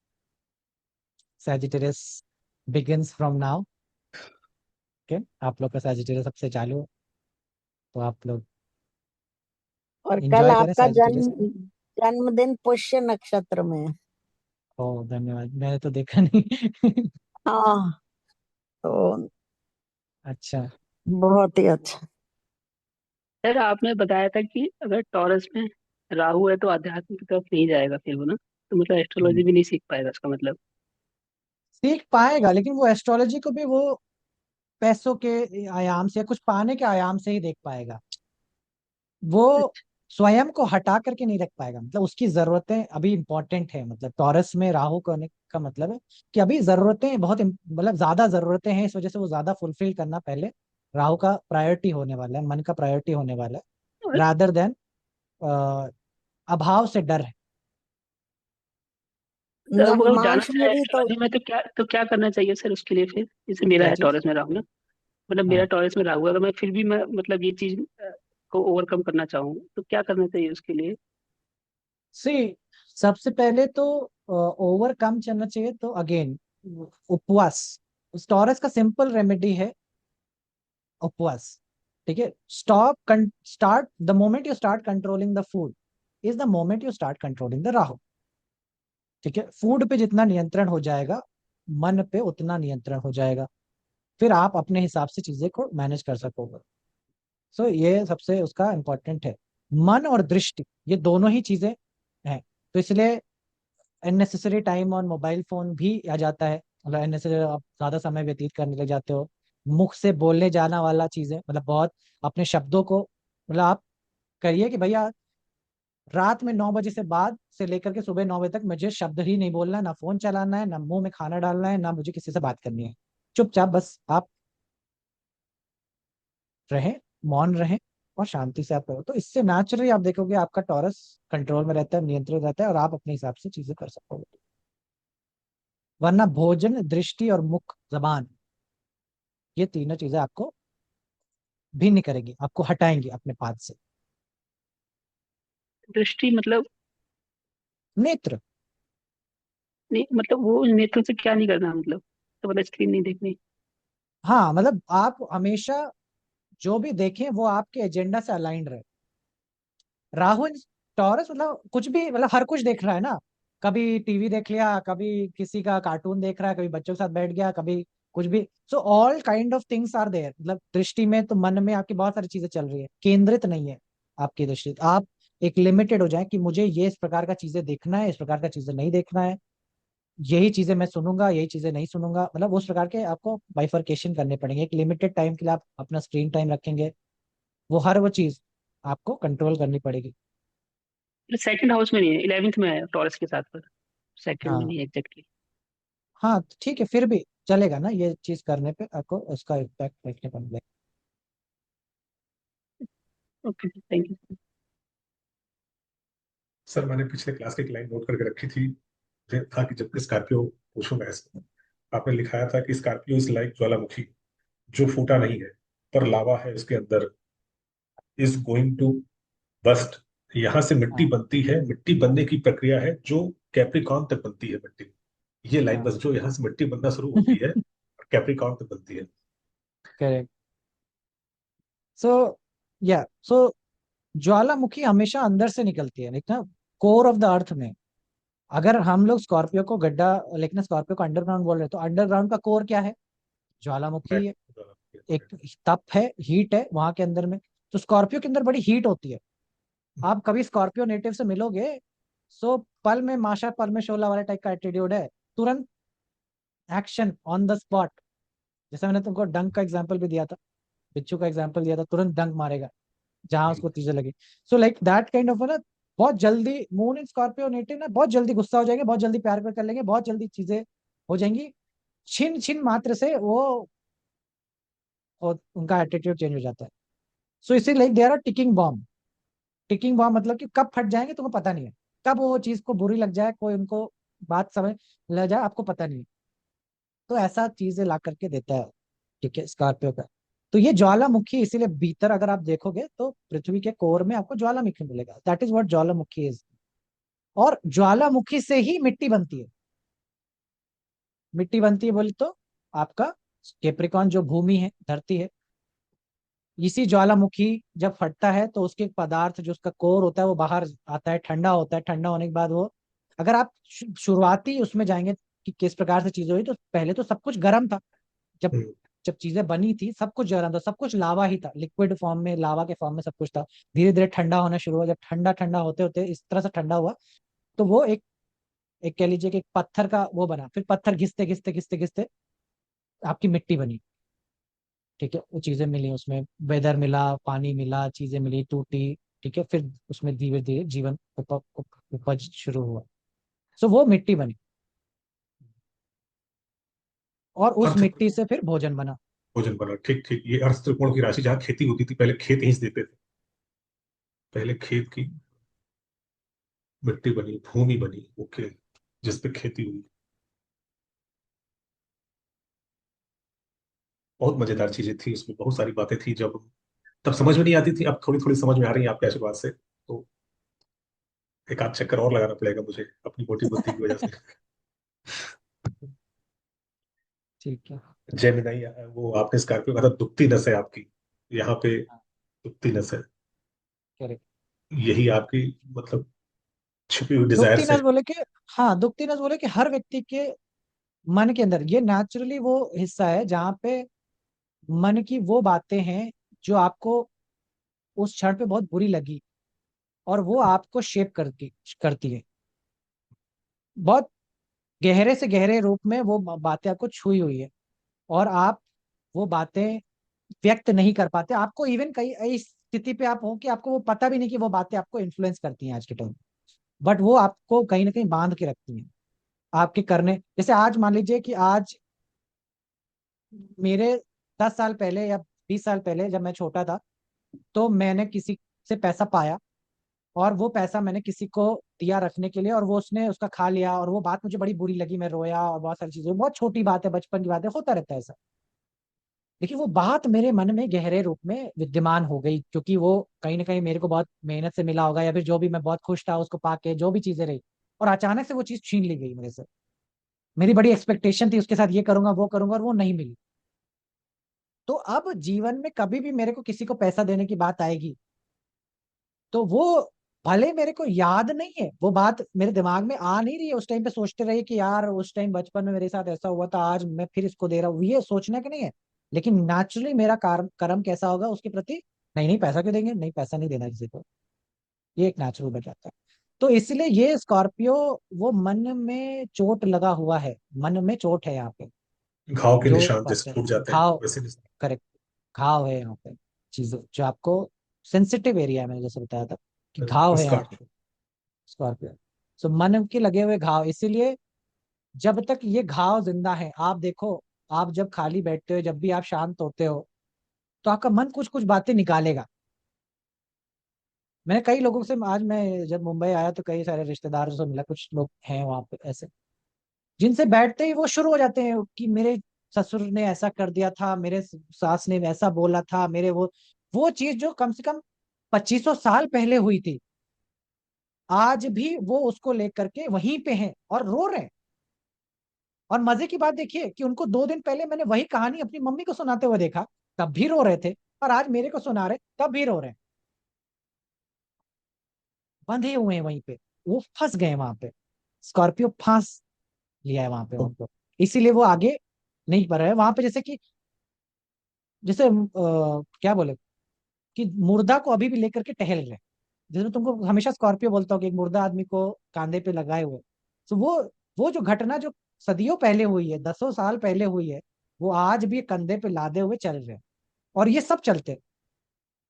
[SPEAKER 1] Sagittarius begins from now. Okay, आप लोग का Sagittarius सबसे चालू है, तो आप लोग
[SPEAKER 3] और कल
[SPEAKER 1] एंजॉय करें
[SPEAKER 3] आपका
[SPEAKER 1] Sagittarius को।
[SPEAKER 3] जन्मदिन पुष्य नक्षत्र में है।
[SPEAKER 1] ओह धन्यवाद, मैंने तो देखा नहीं।
[SPEAKER 3] हाँ, तो
[SPEAKER 1] अच्छा।
[SPEAKER 3] बहुत ही अच्छा।
[SPEAKER 5] सर आपने बताया था कि अगर टॉरस में राहु है तो आध्यात्म की तरफ नहीं जाएगा फिर वो ना, तो मतलब एस्ट्रोलॉजी भी नहीं सीख पाएगा उसका मतलब।
[SPEAKER 1] सीख पाएगा, लेकिन वो एस्ट्रोलॉजी को भी वो पैसों के आयाम से या कुछ पाने के आयाम से ही देख पाएगा। वो
[SPEAKER 5] अच्छा।
[SPEAKER 1] स्वयं को हटा करके नहीं रख पाएगा, मतलब उसकी जरूरतें अभी इंपॉर्टेंट है। मतलब टॉरस में राहु करने का मतलब है कि अभी जरूरतें बहुत मतलब ज्यादा जरूरतें हैं, इस वजह से वो ज्यादा फुलफिल करना पहले राहु का प्रायोरिटी होने वाला है, मन का प्रायोरिटी होने वाला है,
[SPEAKER 5] और
[SPEAKER 1] रादर देन अभाव से डर है।
[SPEAKER 5] सर वो अगर जाना
[SPEAKER 3] नवमांश में
[SPEAKER 5] चाहे
[SPEAKER 3] भी तो
[SPEAKER 5] एस्ट्रोलॉजी में तो क्या करना चाहिए सर उसके लिए फिर, जैसे मेरा
[SPEAKER 1] क्या
[SPEAKER 5] है
[SPEAKER 1] चीज?
[SPEAKER 5] टॉरस में राहु ना, मतलब मेरा
[SPEAKER 1] हाँ,
[SPEAKER 5] टॉरस में राहु है, अगर मैं फिर भी मैं मतलब ये चीज को ओवरकम करना चाहूँ तो क्या करना चाहिए उसके लिए।
[SPEAKER 1] सी सबसे पहले तो ओवरकम करना चाहिए तो अगेन उपवास। टॉरस का सिंपल रेमेडी है उपवास। ठीक है, start the moment you start controlling the food is the moment you start controlling the Rahu. ठीक है, फूड पे जितना नियंत्रण हो जाएगा, मन पे उतना नियंत्रण हो जाएगा, फिर आप अपने हिसाब से चीजें को मैनेज कर सकोगे। सो ये सबसे उसका इम्पोर्टेंट है। मन और दृष्टि ये दोनों ही चीजें हैं, तो इसलिए unnecessary time on mobile phone भी आ जाता है। मतलब अननेसेसरी आप ज्यादा समय व्यतीत करने लग जाते हो, मुख से बोलने जाना वाला चीजें, मतलब बहुत अपने शब्दों को, मतलब आप करिए कि भैया रात में 9 बजे से बाद से लेकर के सुबह 9 बजे तक मुझे शब्द ही नहीं बोलना है, ना फोन चलाना है, ना मुंह में खाना डालना है, ना मुझे किसी से बात करनी है। चुपचाप बस आप रहें, मौन रहें और शांति से आप करो, तो इससे नेचुरली आप देखोगे आपका टॉरस कंट्रोल में रहता है, नियंत्रित रहता है, और आप अपने हिसाब से चीजें कर सकोगे। वरना भोजन, दृष्टि और मुख, जबान, ये तीनों चीजें आपको भिन्न करेगी, आपको हटाएंगी अपने पाद से।
[SPEAKER 5] दृष्टि मतलब,
[SPEAKER 1] नेत्र।
[SPEAKER 5] नहीं मतलब वो नेत्रों से क्या नहीं करना मतलब, तो मतलब स्क्रीन नहीं देखनी।
[SPEAKER 1] हाँ, मतलब आप हमेशा जो भी देखें वो आपके एजेंडा से अलाइंड रहे। राहुल टॉरस मतलब कुछ भी, मतलब हर कुछ देख रहा है ना, कभी टीवी देख लिया, कभी किसी का कार्टून देख रहा है, कभी बच्चों के साथ बैठ गया, कभी कुछ भी। So all kind of things are there. मतलब दृष्टि में तो मन में आपकी बहुत सारी चीजें चल रही है, केंद्रित नहीं है आपकी दृष्टि। आप एक लिमिटेड हो जाए कि मुझे ये इस प्रकार का चीजें देखना है, इस प्रकार का चीजें नहीं देखना है, यही चीजें मैं सुनूंगा, यही चीजें नहीं सुनूंगा। मतलब उस प्रकार के आपको बाइफरकेशन करने पड़ेंगे। एक लिमिटेड टाइम के लिए आप अपना स्क्रीन टाइम रखेंगे, वो हर वो चीज आपको कंट्रोल करनी पड़ेगी।
[SPEAKER 5] सेकंड हाउस में नहीं है, 11th में है टॉरस के साथ पर, सेकंड में
[SPEAKER 1] हाँ,
[SPEAKER 5] नहीं है एग्जैक्टली।
[SPEAKER 1] हाँ ठीक है, फिर भी चलेगा ना, ये चीज करने पे आपको उसका इम्पैक्ट देखने को मिलेगा।
[SPEAKER 5] Okay thank you.
[SPEAKER 2] सर मैंने पिछले क्लास की एक लाइन नोट करके रखी थी, मुझे था कि जब स्कॉर्पियो पूछूंगा इसको। आपने लिखाया था कि स्कॉर्पियो इज लाइक ज्वालामुखी जो फूटा नहीं है पर लावा है उसके अंदर, इज गोइंग टू बस्ट। यहाँ से मिट्टी
[SPEAKER 1] हाँ,
[SPEAKER 2] बनती है, मिट्टी बनने की प्रक्रिया है जो कैप्रिकॉर्न तक बनती है मिट्टी। ये लाइन बस,
[SPEAKER 1] हाँ।
[SPEAKER 2] जो यहाँ से मिट्टी बनना शुरू होती है और कैप्रिकॉर्न तक बनती है।
[SPEAKER 1] करेक्ट। सो या सो ज्वालामुखी हमेशा अंदर से निकलती है, लेकिन कोर ऑफ द अर्थ में। अगर हम लोग स्कॉर्पियो को गड्ढा, लेकिन स्कॉर्पियो को अंडरग्राउंड बोल रहे हैं, तो अंडरग्राउंड का कोर क्या है? ज्वालामुखी है। एक तप है, हीट है वहां के अंदर में। तो स्कॉर्पियो के अंदर बड़ी हीट होती है। आप कभी स्कॉर्पियो नेटिव से मिलोगे, सो पल में माशा पल में शोला वाला टाइप का एटीट्यूड है, तुरंत एक्शन ऑन द स्पॉट। जैसे मैंने तुमको डंक का एग्जांपल भी दिया था, बिच्छू का एग्जांपल दिया था, तुरंत डंक मारेगा जहां उसको चीजें लगी। So like that kind of ना, बहुत जल्दी मून इन स्कॉर्पियो नेटिव ना बहुत जल्दी गुस्सा हो जाएंगे, बहुत जल्दी प्यार कर लेंगे, बहुत जल्दी चीजें हो जाएंगी, छिन छिन मात्र से वो, और उनका एटीट्यूड चेंज हो जाता है। सो इसी like they are a ticking bomb. Ticking bomb मतलब कि कब फट जाएंगे तुमको पता नहीं है, कब वो चीज को बुरी लग जाए, कोई उनको बात समझ लग जाए, आपको पता नहीं है। तो ऐसा चीजें ला करके देता है। ठीक है, स्कॉर्पियो का। तो ये ज्वालामुखी इसीलिए भीतर अगर आप देखोगे तो पृथ्वी के कोर में आपको ज्वालामुखी मिलेगा। That is what Jwalamukhi is. और ज्वालामुखी से ही मिट्टी बनती है। मिट्टी बनती है बोले तो आपका कैप्रिकॉन जो भूमि है, धरती है, इसी ज्वालामुखी जब फटता है तो उसके पदार्थ जो उसका कोर होता है वो बाहर आता है, ठंडा होता है। ठंडा होने के बाद वो, अगर आप शुरुआती उसमें जाएंगे कि किस प्रकार से चीजें हुई, तो पहले तो सब कुछ गर्म था। जब
[SPEAKER 2] हम्म,
[SPEAKER 1] जब चीजें बनी थी सब कुछ गर्म था, सब कुछ लावा ही था, लिक्विड फॉर्म में, लावा के फॉर्म में सब कुछ था। धीरे धीरे ठंडा होना शुरू हुआ। जब ठंडा ठंडा होते होते इस तरह से ठंडा हुआ, तो वो एक एक कह लीजिए कि एक पत्थर का वो बना। फिर पत्थर घिसते घिसते घिसते घिसते आपकी मिट्टी बनी। ठीक है, वो चीजें मिली उसमें, वेदर मिला, पानी मिला, चीजें मिली, टूटी। ठीक है, फिर उसमें धीरे धीरे जीवन उपज शुरू हुआ। सो वो मिट्टी बनी, और उस
[SPEAKER 2] अर्थ
[SPEAKER 1] मिट्टी से फिर भोजन बना।
[SPEAKER 2] भोजन बना। ठीक ठीक, ये अर्थ त्रिकोण की राशि, जहाँ खेती होती थी पहले, खेत हिंस देते थे, पहले खेत की मिट्टी बनी, भूमि बनी, ओके, जिसपे खेती हुई। बहुत मजेदार चीजें थी उसमें, बहुत सारी बातें थी जब तब समझ में नहीं आती थी, अब थोड़ी थोड़ी समझ में आ रही है आपके आशीर्वाद से। तो एक आध चक्कर और लगाना पड़ेगा मुझे अपनी मोटी बुद्धि की वजह से।
[SPEAKER 1] ठीक है।
[SPEAKER 2] जेमिनाई, वो आपने स्कॉर्पियो कहा था, दुखती नस है आपकी यहाँ पे, दुखती नस है।
[SPEAKER 1] करेक्ट।
[SPEAKER 2] यही आपकी मतलब छुपी हुई डिजायर
[SPEAKER 1] दुखती
[SPEAKER 2] है।
[SPEAKER 1] नस बोले कि, हाँ, दुखती नस बोले कि हर व्यक्ति के मन के अंदर ये नेचुरली वो हिस्सा है जहाँ पे मन की वो बातें हैं जो आपको उस क्षण पे बहुत बुरी लगी, और वो आपको शेप करती करती है। बहुत गहरे से गहरे रूप में वो बातें आपको छुई हुई है, और आप वो बातें व्यक्त नहीं कर पाते। आपको इवन कई इस स्थिति पे आप हो कि आपको वो पता भी नहीं कि वो बातें आपको इन्फ्लुएंस करती हैं आज के टाइम, बट वो आपको कहीं ना कहीं बांध के रखती हैं आपके करने। जैसे आज मान लीजिए कि आज मेरे 10 साल पहले या 20 साल पहले जब मैं छोटा था, तो मैंने किसी से पैसा पाया, और वो पैसा मैंने किसी को दिया रखने के लिए, और वो उसने उसका खा लिया, और वो बात मुझे बड़ी बुरी लगी, मैं रोया, और बहुत सारी चीजें, बहुत छोटी बात है, बचपन की बात है, होता रहता है ऐसा। लेकिन वो बात मेरे मन में गहरे रूप में विद्यमान हो गई, क्योंकि वो कहीं ना कहीं मेरे को बहुत मेहनत से मिला होगा, या फिर जो भी, मैं बहुत खुश था उसको पाके, जो भी चीजें रही, और अचानक से वो चीज छीन ली गई मेरे से। मेरी बड़ी एक्सपेक्टेशन थी उसके साथ, ये करूंगा वो करूंगा, और वो नहीं मिली। तो अब जीवन में कभी भी मेरे को किसी को पैसा देने की बात आएगी, तो वो भले मेरे को याद नहीं है, वो बात मेरे दिमाग में आ नहीं रही है, उस टाइम पे सोचते रहिए कि यार उस टाइम बचपन में मेरे साथ ऐसा हुआ था, आज मैं फिर इसको दे रहा हूँ, ये सोचने का नहीं है। लेकिन नेचुरली मेरा कर्म कैसा होगा उसके प्रति, नहीं नहीं पैसा क्यों देंगे, नहीं पैसा नहीं देना किसी को, ये एक नेचुरल बन जाता है। तो इसलिए ये स्कॉर्पियो, वो मन में चोट लगा हुआ है, मन में चोट है यहाँ पे,
[SPEAKER 2] घाव के
[SPEAKER 1] जो
[SPEAKER 2] निशान
[SPEAKER 1] बात
[SPEAKER 2] जैसे
[SPEAKER 1] है,
[SPEAKER 2] छूट जाते हैं
[SPEAKER 1] घाव।
[SPEAKER 2] वैसे निशान।
[SPEAKER 1] करेक्ट, घाव है यहाँ पे, चीजें जो आपको सेंसिटिव एरिया है, मैंने जैसे बताया था कि घाव है
[SPEAKER 2] इसका
[SPEAKER 1] यहाँ पे, स्कॉर्पियो। सो मन के लगे हुए घाव, इसीलिए जब तक ये घाव जिंदा है, आप देखो, आप जब खाली बैठते हो, जब भी आप शांत होते हो, तो आपका मन कुछ कुछ बातें निकालेगा। मैंने कई लोगों से, आज मैं जब मुंबई आया तो कई सारे रिश्तेदारों से मिला, कुछ लोग हैं वहां पे ऐसे, जिनसे बैठते ही वो शुरू हो जाते हैं कि मेरे ससुर ने ऐसा कर दिया था, मेरे सास ने ऐसा बोला था, मेरे वो चीज जो कम से कम 2500 साल पहले हुई थी, आज भी वो उसको लेकर के वहीं पे हैं और रो रहे हैं। और मजे की बात देखिए कि उनको 2 दिन पहले मैंने वही कहानी अपनी मम्मी को सुनाते हुए देखा, तब भी रो रहे थे, और आज मेरे को सुना रहे, तब भी रो रहे हैं। बंधे हुए हैं वहीं पे, वो फंस गए वहां पे, स्कॉर्पियो फांस लिया है वहां पे उनको, इसीलिए वो आगे नहीं बढ़ रहे हैं वहां पे। जैसे कि, जैसे क्या बोले, कि मुर्दा को अभी भी लेकर के टहल रहे हैं। जैसे तुमको हमेशा स्कॉर्पियो बोलता हूँ कि एक मुर्दा आदमी को कांधे पे लगाए हुए, तो वो जो घटना जो सदियों पहले हुई है, 10 साल पहले हुई है, वो आज भी कंधे पे लादे हुए चल रहे हैं। और ये सब चलते हैं,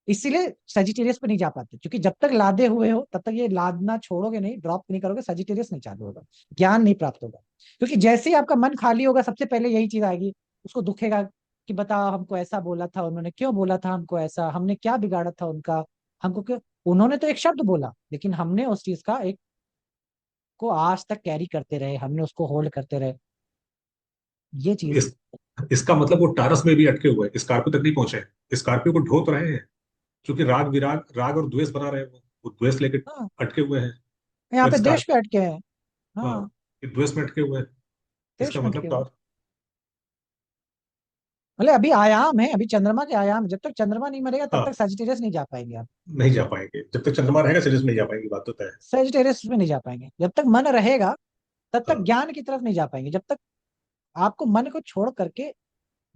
[SPEAKER 1] इसीलिए सजिटेरियस पे नहीं जा पाते, क्योंकि जब तक लादे हुए हो तब तक ये लादना छोड़ोगे नहीं, ड्रॉप नहीं करोगे, सजिटेरियस नहीं चालू होगा, ज्ञान नहीं प्राप्त होगा। क्योंकि जैसे ही आपका मन खाली होगा, सबसे पहले यही चीज आएगी, उसको दुखेगा कि बताओ हमको ऐसा बोला था, उन्होंने क्यों बोला था हमको ऐसा, हमने क्या बिगाड़ा था उनका, हमको क्यों, उन्होंने तो एक शब्द बोला, लेकिन हमने उस चीज का एक को आज तक कैरी करते रहे, हमने उसको होल्ड करते रहे, ये चीज।
[SPEAKER 2] इस इसका मतलब वो टारस में भी अटके हुए हैं, स्कॉर्पियो तक नहीं पहुंचे हैं, स्कॉर्पियो को ढो तो रहे हैं, क्योंकि राग विराग, राग और द्वेष बना रहे हैं, वो द्वेष लेके
[SPEAKER 1] हाँ,
[SPEAKER 2] अटके हुए हैं।
[SPEAKER 1] यहाँ
[SPEAKER 2] और
[SPEAKER 1] पे देश पे
[SPEAKER 2] स्कॉर्पियो,
[SPEAKER 1] अटके हैं।
[SPEAKER 2] हाँ,
[SPEAKER 1] हाँ,
[SPEAKER 2] ये द्वेष में अटके हुए हैं।
[SPEAKER 1] देश
[SPEAKER 2] इसका
[SPEAKER 1] में अटके
[SPEAKER 2] मतलब
[SPEAKER 1] हुए।
[SPEAKER 2] तो
[SPEAKER 1] मतलब अभी आयाम है, अभी चंद्रमा के आयाम, जब तक चंद्रमा नहीं मरेगा तब तक
[SPEAKER 2] हाँ,
[SPEAKER 1] सजिटेरियस नहीं जा पाएंगे आप।
[SPEAKER 2] नहीं जा पाएंगे जब तक चंद्रमा रहेगा, सीरीज में नहीं जा पाएंगे, बात तो तय है।
[SPEAKER 1] सजिटेरियस में नहीं जा पाएंगे जब तक मन रहेगा, तब तक
[SPEAKER 2] हाँ
[SPEAKER 1] ज्ञान की तरफ नहीं जा पाएंगे। जब तक आपको मन को छोड़ करके,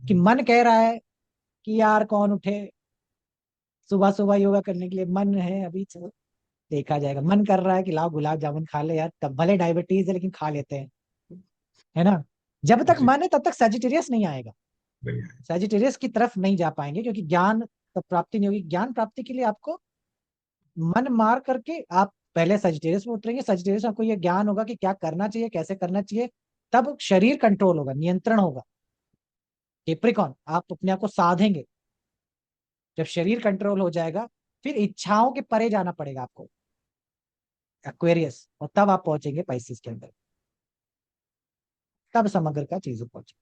[SPEAKER 1] कि मन कह रहा है कि यार कौन उठे सुबह सुबह योगा करने के लिए, मन है अभी तो देखा जाएगा। मन कर रहा है कि लाओ गुलाब जामुन खा ले यार, तब भले डायबिटीज है लेकिन खा लेते हैं, है ना। जब तक
[SPEAKER 2] जी,
[SPEAKER 1] मन है तब तक सजिटेरियस नहीं आएगा।
[SPEAKER 2] नहीं है।
[SPEAKER 1] सजिटेरियस की तरफ नहीं जा पाएंगे, क्योंकि ज्ञान तब प्राप्ति नहीं होगी। ज्ञान प्राप्ति के लिए आपको मन मार करके आप पहले सजिटेरियस में उतरेंगे। सजिटेरियस में आपको ये ज्ञान होगा कि क्या करना चाहिए, कैसे करना चाहिए। तब शरीर कंट्रोल होगा, नियंत्रण होगा। कैप्रिकॉन, आप अपने आप को साधेंगे। जब शरीर कंट्रोल हो जाएगा, फिर इच्छाओं के परे जाना पड़ेगा आपको, एक्वेरियस, और तब आप पहुंचेंगे पाइसेस के अंदर। तब समग्र का चीजों पहुंचे।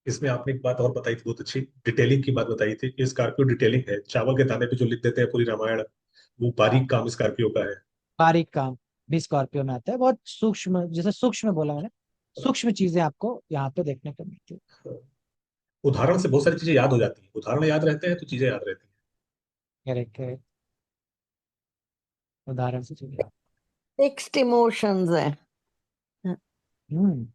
[SPEAKER 2] इसमें आपने एक बात और बताई थी, बहुत अच्छी डिटेलिंग की बात बताई थी कि स्कॉर्पियो डिटेलिंग है। चावल के दाने पे जो लिख देते हैं पूरी रामायण, वो
[SPEAKER 1] हाँ,
[SPEAKER 2] बारीक काम स्कॉर्पियो का है।
[SPEAKER 1] बारीक काम भी स्कॉर्पियो में आता है। बहुत सूक्ष्म, जैसे सूक्ष्म बोला मैंने, सूक्ष्म चीजें आपको यहाँ पे देखने को मिलती है।
[SPEAKER 2] उदाहरण से बहुत सारी चीजें याद हो जाती हैं, उदाहरण याद रहते हैं तो चीजें याद रहती
[SPEAKER 1] करेक्ट करेक्ट, उदाहरण से चलिए।
[SPEAKER 3] फिक्स्ड इमोशंस है
[SPEAKER 1] हम्म।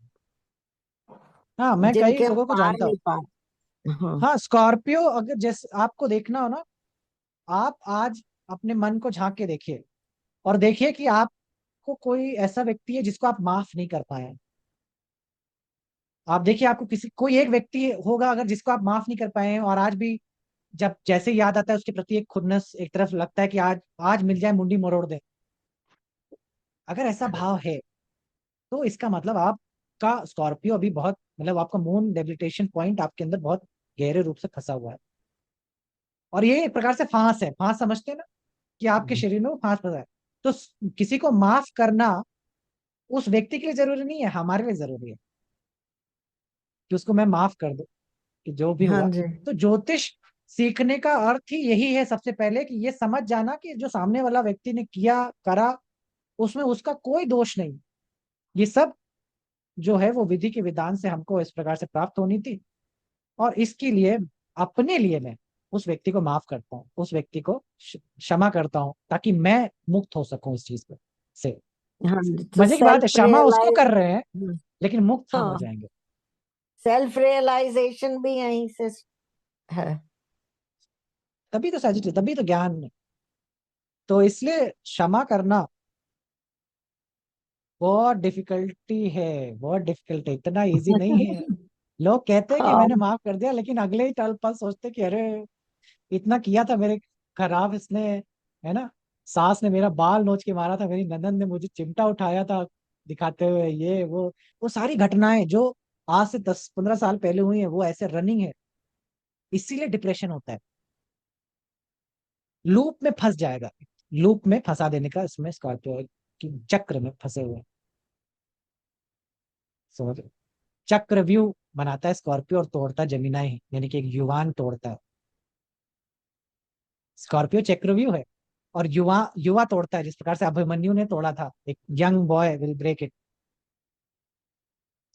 [SPEAKER 1] हाँ, मैं कई
[SPEAKER 3] जिनके हम
[SPEAKER 1] लोगों को
[SPEAKER 3] पार
[SPEAKER 1] जानता हूँ।
[SPEAKER 3] नहीं पाते। हाँ
[SPEAKER 1] हाँ, स्कॉर्पियो अगर जैसे आपको देखना हो ना, आप आज अपने मन को झांक के देखिए, और देखिए कि आपको कोई ऐसा व्यक्ति है जिसको आप माफ नहीं कर पाए हैं। आप देखिए, आपको किसी कोई एक व्यक्ति होगा अगर जिसको आप माफ नहीं कर पाए हैं, और आज भी जब जैसे ही याद आता है उसके प्रति एक खुन्नस, एक तरफ लगता है कि आज आज मिल जाए मुंडी मरोड़ दे। अगर ऐसा
[SPEAKER 2] है।
[SPEAKER 1] भाव है, तो इसका मतलब आपका स्कॉर्पियो अभी बहुत, मतलब आपका मून डेबिलिटेशन पॉइंट आपके अंदर बहुत गहरे रूप से फंसा हुआ है। और ये एक प्रकार से फांस है, फांस समझते हैं ना, कि आपके शरीर में वो फांस फंसा है। तो किसी को माफ करना उस व्यक्ति के लिए जरूरी नहीं है, हमारे लिए जरूरी है कि उसको मैं माफ कर दूं, कि जो भी
[SPEAKER 3] हाँ
[SPEAKER 1] हुआ।
[SPEAKER 3] जी।
[SPEAKER 1] तो ज्योतिष सीखने का अर्थ ही यही है, सबसे पहले कि ये समझ जाना कि जो सामने वाला व्यक्ति ने किया करा, उसमें उसका कोई दोष नहीं। ये सब जो है वो विधि के विधान से हमको इस प्रकार से प्राप्त होनी थी। और इसके लिए अपने लिए मैं उस व्यक्ति को माफ करता हूँ, उस व्यक्ति को क्षमा करता हूँ, ताकि मैं मुक्त हो सकूं इस चीज पे से।
[SPEAKER 3] हाँ जी, तो
[SPEAKER 1] मजे की बात है,
[SPEAKER 3] सेल्फ
[SPEAKER 1] क्षमा उसको
[SPEAKER 3] रियलाइज।
[SPEAKER 1] कर रहे हैं लेकिन मुक्त हम हो
[SPEAKER 3] हाँ,
[SPEAKER 1] जाएंगे।
[SPEAKER 3] सेल्फ रियलाइजेशन भी यहीं से है।
[SPEAKER 1] तभी तो सजिट, तभी तो ज्ञान है। तो इसलिए क्षमा करना बहुत डिफिकल्टी है, बहुत डिफिकल्ट है, इतना इजी नहीं है। लोग कहते हैं कि
[SPEAKER 3] हाँ,
[SPEAKER 1] मैंने माफ कर दिया, लेकिन अगले ही पल सोचते कि अरे इतना किया था मेरे खराब इसने, है ना। सास ने मेरा बाल नोच के मारा था, मेरी ननद ने मुझे चिमटा उठाया था दिखाते हुए, ये वो सारी घटनाएं जो आज से 10-15 साल पहले हुई है, वो ऐसे रनिंग है। इसीलिए डिप्रेशन होता है, लूप में फंस जाएगा। लूप में फंसा देने का इसमें स्कॉर्पियो की चक्र में फंसे हुए हैं। समझ रहे हो? चक्रव्यूह बनाता है स्कॉर्पियो और तोड़ता जमिनाई है, यानी कि एक युवान तोड़ता है। स्कॉर्पियो चक्रव्यूह है, और युवा युवा तोड़ता है, जिस प्रकार से अभिमन्यु ने तोड़ा था, एक young boy will break it.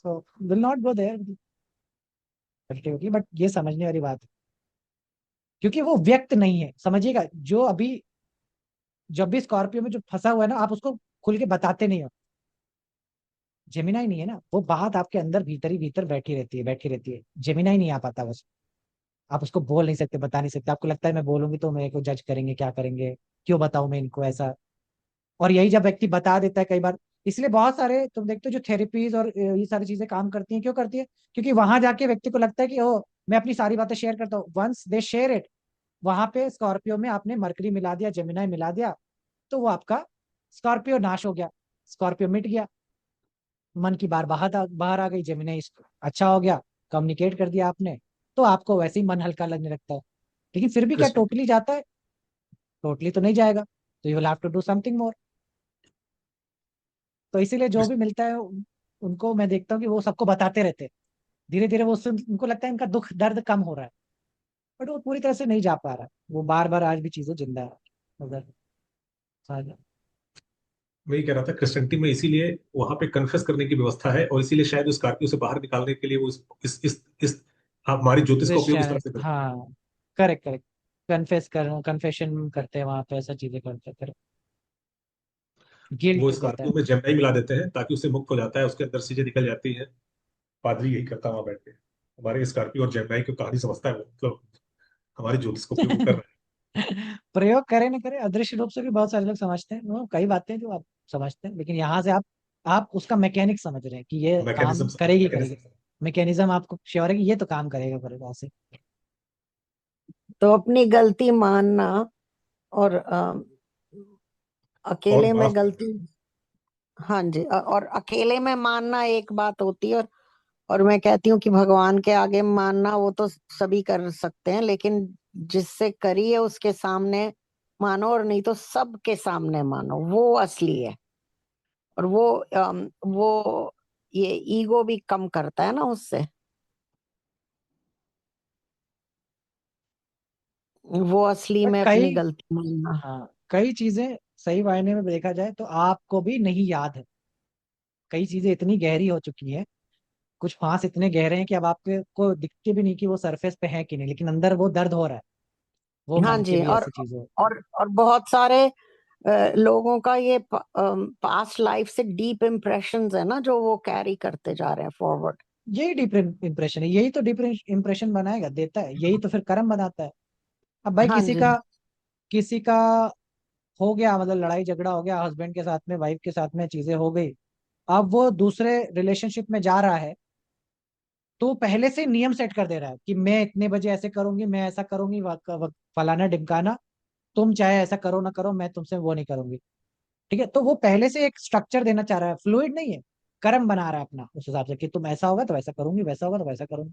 [SPEAKER 1] So will not go there, but ये समझने वाली बात है, क्योंकि वो व्यक्त नहीं है, समझिएगा। जो अभी जब भी स्कॉर्पियो में जो फंसा हुआ है ना, आप उसको खुल के बताते नहीं हो। जेमिनाई नहीं है ना, वो बात आपके अंदर भीतर ही भीतर बैठी रहती है, बैठी रहती है। जेमिनाई नहीं आ पाता बस, आप उसको बोल नहीं सकते, बता नहीं सकते। आपको लगता है मैं बोलूंगी तो मेरे को जज करेंगे, क्या करेंगे, क्यों बताऊं मैं इनको ऐसा। और यही जब व्यक्ति बता देता है कई बार, इसलिए बहुत सारे तुम देखते हो जो थेरेपीज और ये सारी चीजें काम करती हैं, क्यों करती है? क्योंकि वहां जाके व्यक्ति को लगता है कि ओ, मैं अपनी सारी बातें शेयर करता हूँ। वंस दे शेयर इट, वहां पे स्कॉर्पियो में आपने मरकरी मिला दिया, जेमिनाई मिला दिया, तो वो आपका स्कॉर्पियो नाश हो गया, स्कॉर्पियो मिट गया। मन की बात बाहर आ गई, जेमिनाई अच्छा हो गया, कम्युनिकेट कर दिया आपने, तो आपको वैसे ही मन हल्का लगने लगता है। लेकिन फिर भी क्या
[SPEAKER 2] कृष्ण,
[SPEAKER 1] टोटली जाता है? टोटली तो नहीं जाएगा, तो you will have to do something more. तो इसीलिए जो भी
[SPEAKER 2] कृष्ण,
[SPEAKER 1] मिलता है उनको मैं देखता हूँ कि वो सबको बताते रहते हैं। धीरे धीरे वो उससे उनको लगता है इनका दुख दर्द कम हो रहा है, बट वो पूरी तरह से नहीं जा पा रहा है। वो बार बार आज भी चीजें जिंदा है उधर।
[SPEAKER 2] मैं ये कह रहा था क्रिश्चियनिटी में इसीलिए वहां पे कन्फेस करने की व्यवस्था है, और इसीलिए शायद उस स्कॉर्पियो से बाहर निकालने के लिए वो इस हमारी ज्योतिष का उपयोग इस तरह
[SPEAKER 1] क्रिश्चियन,
[SPEAKER 2] से करते हैं।
[SPEAKER 1] हाँ, करेक्ट करेक्ट। कन्फेशन करते हैं वहां पे, ऐसा चीजें करते हैं, फिर गिल्ट
[SPEAKER 2] वो
[SPEAKER 1] देता है।
[SPEAKER 2] स्कॉर्पियो में जेमिनी मिला देते हैं ताकि उससे मुक्त हो जाता है, उसके अंदर चीजें निकल जाती हैं। पादरी यही करता है वहां बैठ के, हमारे स्कॉर्पियो और जेमिनी की कहानी समझता है वो, मतलब हमारे ज्योतिष का उपयोग वो कर रहा
[SPEAKER 1] प्रयोग करे न करे, अदृश्य रूप से भी बहुत सारे लोग समझते हैं, वो कई बातें जो आप समझते हैं, लेकिन यहाँ से आप उसका मैकेनिक समझ रहे हैं कि ये
[SPEAKER 2] है।
[SPEAKER 1] काम
[SPEAKER 2] मैकेनिज्म
[SPEAKER 1] करेगी करेगी।
[SPEAKER 2] मैकेनिज्म
[SPEAKER 1] मैकेनिज्म आपको श्योर है कि ये तो काम करेगा करेगा ऐसे।
[SPEAKER 3] तो अपनी गलती मानना और
[SPEAKER 2] और
[SPEAKER 3] अकेले में
[SPEAKER 2] माफ करना।
[SPEAKER 3] गलती, हाँ जी, और अकेले में मानना एक बात होती है, और मैं कहती हूँ कि भगवान के आगे मानना वो तो सभी कर सकते हैं, लेकिन जिससे करी है उसके सामने मानो, और नहीं तो सबके सामने मानो, वो असली है। और वो ये ईगो भी कम करता है ना उससे, वो असली
[SPEAKER 1] बट
[SPEAKER 3] में अपनी
[SPEAKER 1] कई,
[SPEAKER 3] गलती मानना।
[SPEAKER 1] हाँ, कई चीजें सही मायने में देखा जाए तो आपको भी नहीं याद है। कई चीजें इतनी गहरी हो चुकी हैं, कुछ फांस इतने गहरे हैं कि अब आपके को दिखते भी नहीं कि वो सरफेस पे है कि नहीं, लेकिन अंदर वो दर्द हो रहा है। वो
[SPEAKER 3] हाँ
[SPEAKER 1] मन की
[SPEAKER 3] जी,
[SPEAKER 1] भी ऐसी चीज है।
[SPEAKER 3] और बहुत सारे लोगों का ये पास्ट लाइफ से डीप इम्प्रेशंस है ना, जो वो कैरी करते जा रहे हैं फॉरवर्ड।
[SPEAKER 1] यही डीप इम्प्रेशन है, यही तो डीप इम्प्रेशन बनाएगा, देता है, यही तो फिर कर्म बनाता है। अब भाई
[SPEAKER 3] हाँ जी,
[SPEAKER 1] किसी का हो गया, मतलब लड़ाई झगड़ा हो गया हस्बैंड के साथ में, वाइफ के साथ में, चीजें हो गई, अब वो दूसरे रिलेशनशिप में जा रहा है, तो वो पहले से नियम सेट कर दे रहा है कि मैं इतने बजे ऐसे करूंगी, मैं ऐसा करूंगी, फलाना ढिमकाना, तुम चाहे ऐसा करो ना करो, मैं तुमसे वो नहीं करूंगी। ठीक है, तो वो पहले से एक स्ट्रक्चर देना चाह रहा है, फ्लूइड नहीं है, कर्म बना रहा है अपना उस हिसाब से कि तुम ऐसा होगा तो वैसा करूंगी, वैसा होगा तो वैसा करूंगी।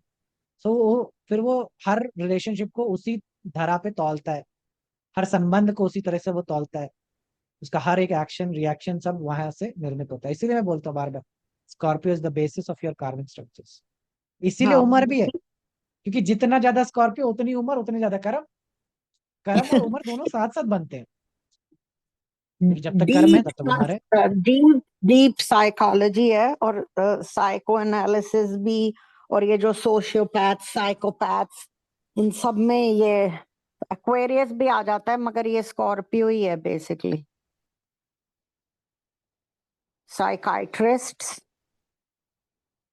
[SPEAKER 1] सो वो फिर वो हर रिलेशनशिप को उसी धारा पे तौलता है, हर संबंध को उसी तरह से वो तौलता है, उसका हर एक एक्शन रिएक्शन सब वहां से निर्मित होता है। इसीलिए मैं बोलता हूँ बार बार, Scorpio is the basis of your karmic structures. इसीलिए
[SPEAKER 3] हाँ।
[SPEAKER 1] उम्र भी है, क्योंकि जितना ज्यादा स्कॉर्पियो उतनी उम्र, उतनी ज्यादा कर्म। कर्म और उम्र दोनों साथ साथ बनते हैं, क्योंकि जब तक कर्म है
[SPEAKER 3] डीप
[SPEAKER 1] तब तक उम्र है।
[SPEAKER 3] डीप डीप साइकोलॉजी है, और साइको एनालिसिस भी, और ये जो सोशियोपैथ साइकोपैथ्स, इन सब में ये एक्वेरियस भी आ जाता है, मगर ये स्कॉर्पियो ही है बेसिकली। साइकाइट्रिस्ट